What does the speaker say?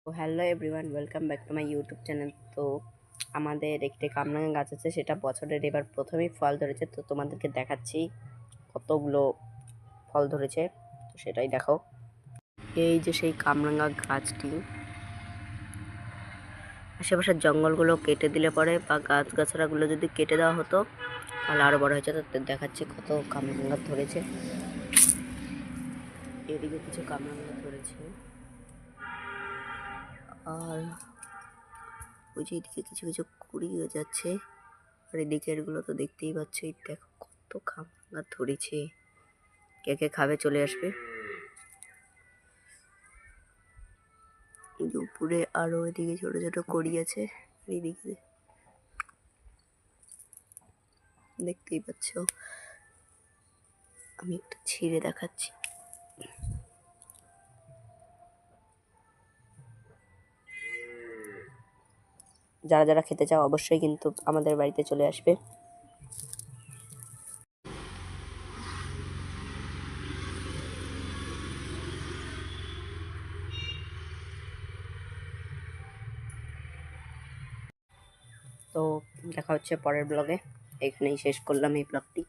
তো hello everyone, welcome back to my YouTube channel. তো আমাদের একটি কামরাঙা গাছ আছে, সেটা বছরের এবার প্রথমেই ফল ধরেছে। তো তোমাদেরকে দেখাচ্ছি কতগুলো ফল ধরেছে, তো সেটাই দেখো। এই যে সেই কামরাঙা গাছটি, আশেপাশের জঙ্গলগুলো কেটে দিলে পরে বা গাছগাছড়াগুলো যদি কেটে দেওয়া হতো তাহলে আরও বড় হয়েছে। তো দেখাচ্ছি কত কামরাঙা ধরেছে। এদিকে কিছু কামরাঙা ধরেছে, আর ওই যে এদিকে কিছু কিছু কুড়িয়ে যাচ্ছে, আর এদিকের গুলো তো দেখতেই পাচ্ছ। এই দেখো কত কামরাঙা ধরেছে, কে কে খাবে চলে আসবে। উপরে আরো এদিকে ছোট ছোট কড়ি আছে, এদিকে দেখতেই পাচ্ছ। আমি একটু ছিঁড়ে দেখাচ্ছি। যারা যারা খেতে চাও অবশ্যই কিন্তু আমাদের বাড়িতে চলে আসবে। তো দেখা হচ্ছে পরের ব্লগে। এখানেই শেষ করলাম এই ব্লগটি।